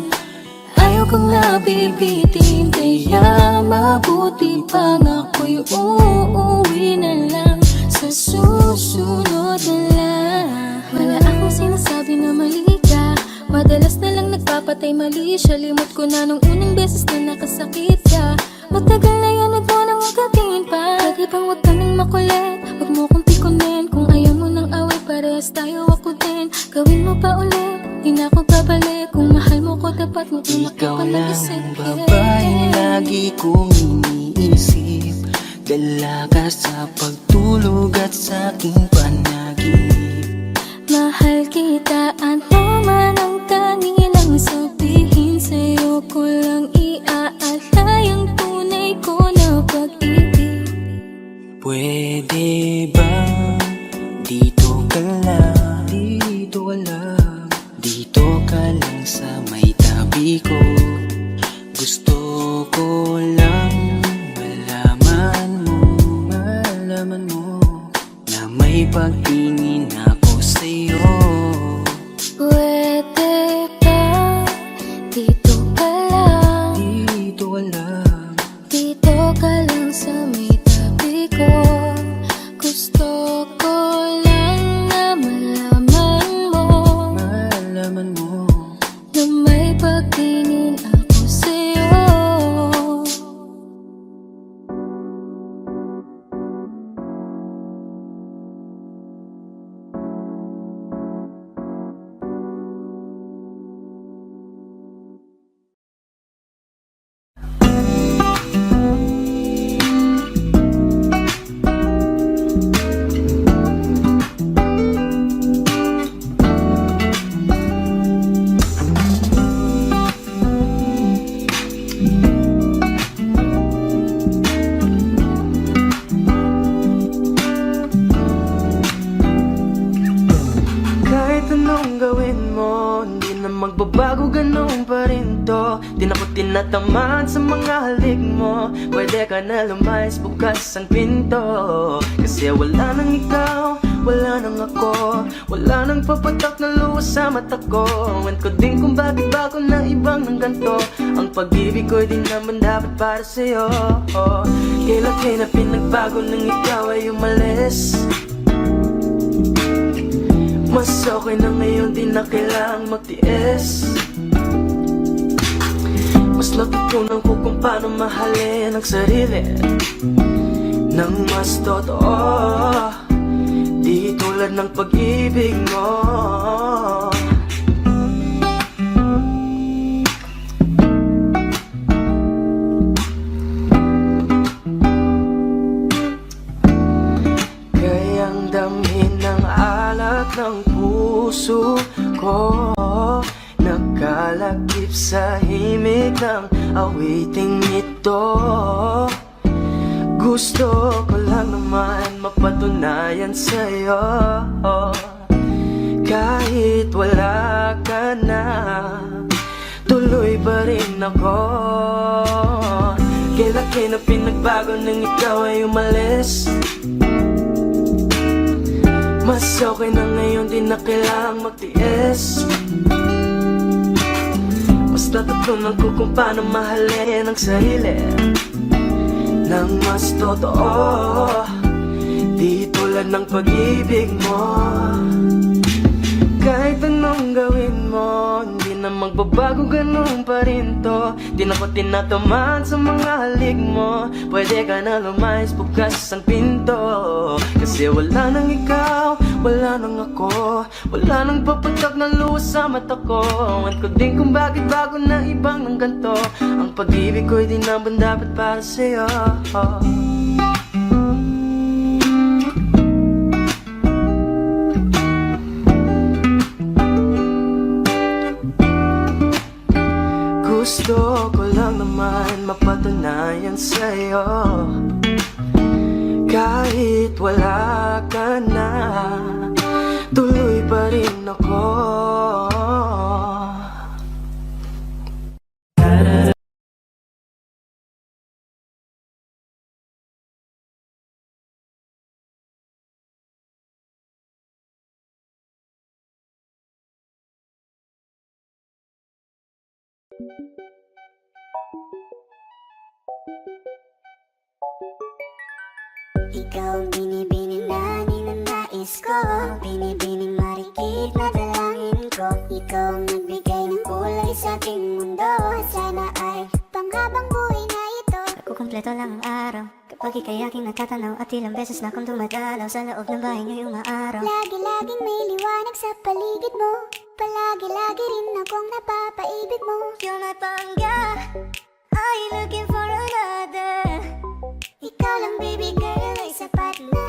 Ayaw kong nabibitin, kaya mabuti pang ako'y uuwi na lang. Sa susunod na lang. Wala akong sinasabi na mali ka. Madalas na lang nagpapatay mali siya. Limot ko na nung unang beses na nakasakit ka. Matagal na yan, huwag mo nang magatingin pa. Pwede bang huwag ka nang makulit? Huwag mo kong pikunin kung ayaw mo nang away pa parehas tayo ako din. Gawin mo pa ulit, di na ako babalik. Kung mahal mo ko, dapat mo Ikaw lang ang babaeng lagi kong iniisip. Dalaga sa pagtulog at sa aking panaginip. Mahal kita, ano man ang tangilang sabihin. Sa'yo ko lang iaalay ang tunay ko na pag-ibig. Pwede bang dito ka lang? Dito ka lang sa may tabi ko. Gusto ko lang malaman mo na may pagtingin ako sa'yo. Pwede ba dito ka lang? Dito ka lang sa may tabi ko. Gusto ko lang na malaman mo na may pagtingin ako sa'yo. Kahit anong gawin mo, hindi na magbabago, ganun pa rin to. Di na ko tinatamaan sa mga halik mo. Pwede ka na lumayas, bukas ang pinto. Kasi wala nang ikaw, wala nang ako. Wala nang papatak na luha sa mata ko. Ewan ko din kung bakit ba ako na ibang ng ganto. Ang pag-ibig ko'y di naman dapat para sa'yo. Kailan kayo na pinagbago nang ikaw ay umalis? Mas okay na ngayon, di na kailangang magtiis. Mas natutunan ko kung paano mahalin ang sarili nang mas totoo, di tulad ng pag-ibig mo. Kayang damhin ng alat ng puso ko, nagkalakip sa himig ng awiting ito. Gusto ko lang naman mapatunayan sa'yo, kahit wala ka na, tuloy pa rin ako. Kailan kayo na pinagbago nang ikaw ay umalis? Mas okay na ngayon, di na kailangang magtiis. Mas natutunan ko kung paano mahalin ang sarili nang mas totoo, di tulad ng pag-ibig mo. Kahit anong gawin mo, hindi na magbabago, ganun pa rin to. Di na ko tinatamaan sa mga halik mo. Pwede ka na lumayas, bukas ang pinto. Kasi wala nang ikaw, wala nang ako. Wala nang papatak na luha sa mata ko. Ewan ko din kung bakit bago na ibang ng ganto. Ang pag-ibig ko'y di naman dapat para sa'yo. Gusto ko lang naman mapatunayan sa'yo, kahit wala ka na, tuloy pa rin ako. Ikaw ang binibining na ninanais ko, binibining marikit na dalangin ko. Ikaw ang nagbigay ng kulay sa aking mundo. Sana ay panghabang buhay na ito. kumpleto lang ang araw. Kapag ika'y aking natatanaw at ilang beses na akong dumadalaw sa loob ng bahay niyo'y umaaraw. Lagi-laging may liwanag sa paligid mo. Palagi-lagi rin akong napapaibig mo. You're my pangga, are you looking for another? Ikaw lang baby girl ay sapat na.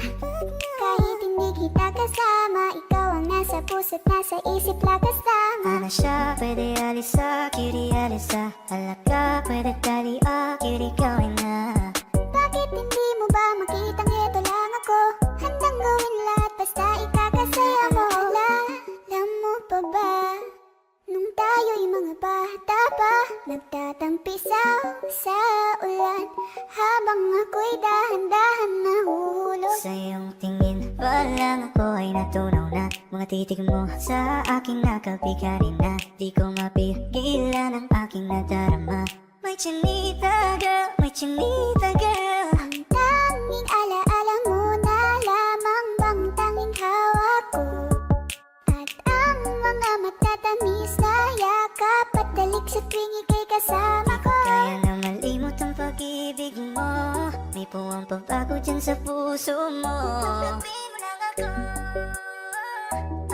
Kahit hindi kita kasama, ikaw ang nasa puso't nasa isip lakas tama. Ano siya, pwede alisa, cutie alisa. Halaka, pwede dali, cutie gawin na. Bakit hindi mo ba makitang heto lang ako? Handang gawin lahat basta ikakasaya mo. Alam mo pa ba, nung tayo'y mga bata pa, nagtatampisaw sa ulan habang ako'y dahan-dahan nahulog. Sa iyong tingin pa lang ako ay natunaw na. Mga titig mo sa aking nakabigarin na. Di ko mapigilan ang aking nadarama. May chinita girl, may chinita girl. Ang tanging alaala mo na lamang bang tanging hawak ko. At ang mga matatamis na yakap at dalik sa tuwing ika'y kasama ko. Kaya na malimot ang pag-ibig mo. May puwang pagbago dyan sa puso mo. Tanggapin mo lang ako,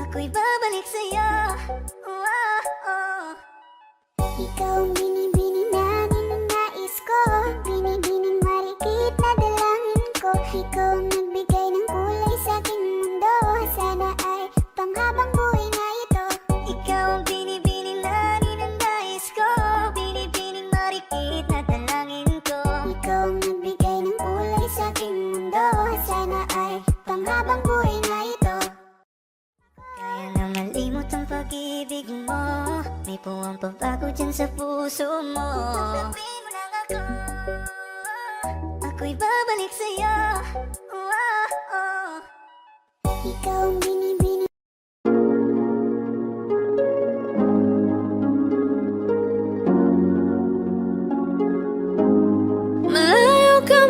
ako'y babalik sa'yo. Ikaw ang binibining na ninanais ko. Binibining marikit na dalangin ko. Ikaw ang nagbigay ng kulay sa aking mundo. Sana ay panghabang buhay na ito. Ikaw ang binibining na ninanais ko. Binibining marikit na dalangin ko. Ikaw ang nagbigay ng kulay sa aking mundo. Sana ay panghabang buhay na ito. Kaya na malimot ang pag-ibig mo. May puwang pagbago dyan sa puso mo. Tanggapin mo lang ako, ako'y babalik sa'yo. Ikaw ang binibining. Malayo ka